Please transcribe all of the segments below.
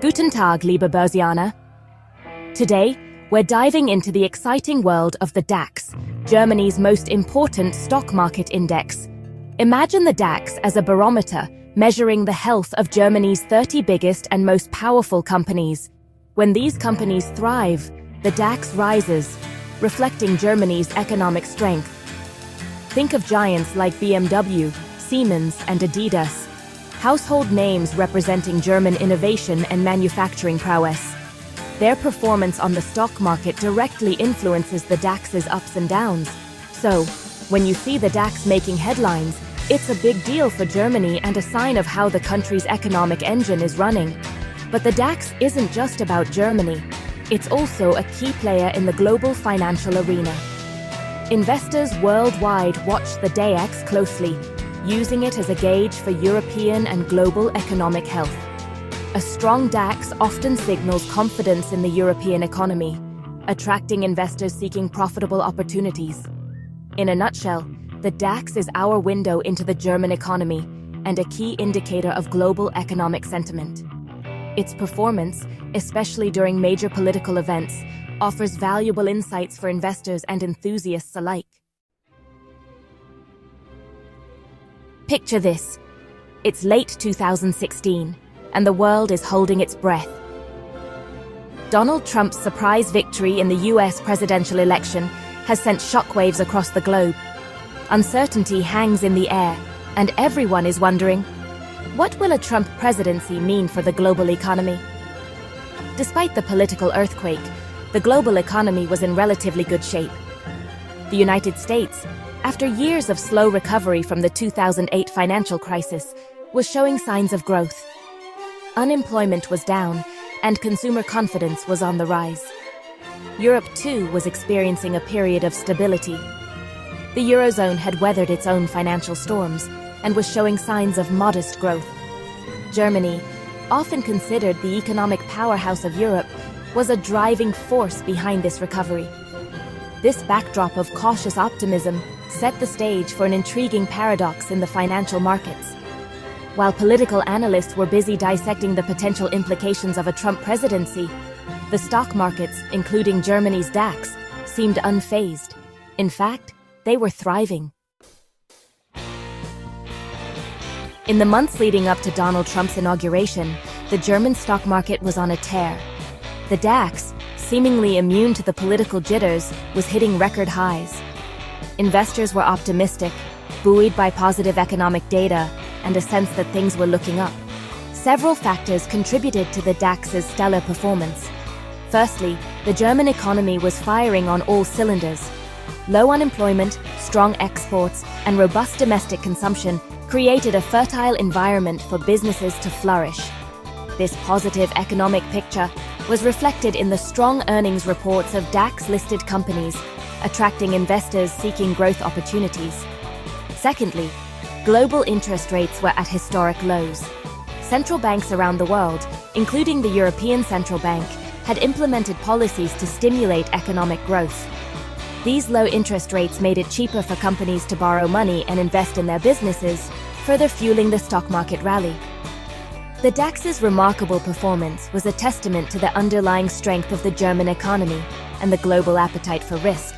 Guten Tag, liebe Börsianer. Today, we're diving into the exciting world of the DAX, Germany's most important stock market index. Imagine the DAX as a barometer measuring the health of Germany's 30 biggest and most powerful companies. When these companies thrive, the DAX rises, reflecting Germany's economic strength. Think of giants like BMW, Siemens, and Adidas, household names representing German innovation and manufacturing prowess. Their performance on the stock market directly influences the DAX's ups and downs. So, when you see the DAX making headlines, it's a big deal for Germany and a sign of how the country's economic engine is running. But the DAX isn't just about Germany. It's also a key player in the global financial arena. Investors worldwide watch the DAX closely, using it as a gauge for European and global economic health. A strong DAX often signals confidence in the European economy, attracting investors seeking profitable opportunities. In a nutshell, the DAX is our window into the German economy and a key indicator of global economic sentiment. Its performance, especially during major political events, offers valuable insights for investors and enthusiasts alike. Picture this. It's late 2016, and the world is holding its breath. Donald Trump's surprise victory in the US presidential election has sent shockwaves across the globe. Uncertainty hangs in the air, and everyone is wondering, what will a Trump presidency mean for the global economy? Despite the political earthquake, the global economy was in relatively good shape. The United States, after years of slow recovery from the 2008 financial crisis, was showing signs of growth. Unemployment was down, and consumer confidence was on the rise. Europe, too, was experiencing a period of stability. The Eurozone had weathered its own financial storms and was showing signs of modest growth. Germany, often considered the economic powerhouse of Europe, was a driving force behind this recovery. This backdrop of cautious optimism set the stage for an intriguing paradox in the financial markets. While political analysts were busy dissecting the potential implications of a Trump presidency, the stock markets, including Germany's DAX, seemed unfazed. In fact, they were thriving. In the months leading up to Donald Trump's inauguration, the German stock market was on a tear. The DAX, seemingly immune to the political jitters, was hitting record highs. Investors were optimistic, buoyed by positive economic data and a sense that things were looking up. Several factors contributed to the DAX's stellar performance. Firstly, the German economy was firing on all cylinders. Low unemployment, strong exports, and robust domestic consumption created a fertile environment for businesses to flourish. This positive economic picture was reflected in the strong earnings reports of DAX-listed companies, attracting investors seeking growth opportunities. Secondly, global interest rates were at historic lows. Central banks around the world, including the European Central Bank, had implemented policies to stimulate economic growth. These low interest rates made it cheaper for companies to borrow money and invest in their businesses, further fueling the stock market rally. The DAX's remarkable performance was a testament to the underlying strength of the German economy and the global appetite for risk.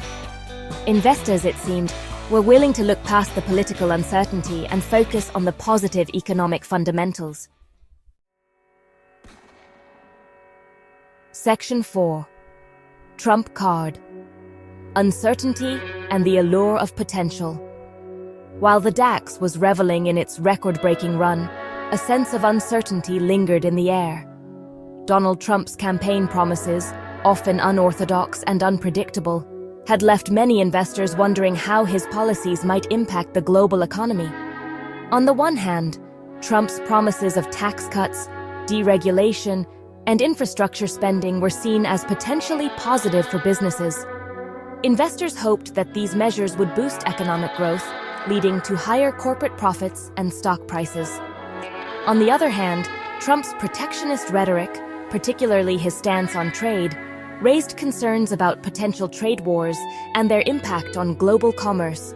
Investors, it seemed, were willing to look past the political uncertainty and focus on the positive economic fundamentals. Section 4. Trump Card. Uncertainty and the allure of potential. While the DAX was reveling in its record-breaking run, a sense of uncertainty lingered in the air. Donald Trump's campaign promises, often unorthodox and unpredictable, had left many investors wondering how his policies might impact the global economy. On the one hand, Trump's promises of tax cuts, deregulation, and infrastructure spending were seen as potentially positive for businesses. Investors hoped that these measures would boost economic growth, leading to higher corporate profits and stock prices. On the other hand, Trump's protectionist rhetoric, particularly his stance on trade, raised concerns about potential trade wars and their impact on global commerce.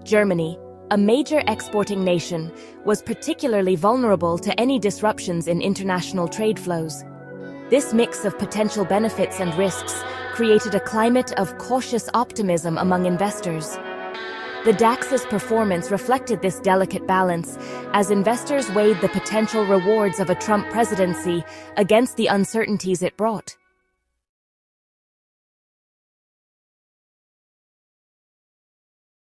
Germany, a major exporting nation, was particularly vulnerable to any disruptions in international trade flows. This mix of potential benefits and risks created a climate of cautious optimism among investors. The DAX's performance reflected this delicate balance as investors weighed the potential rewards of a Trump presidency against the uncertainties it brought.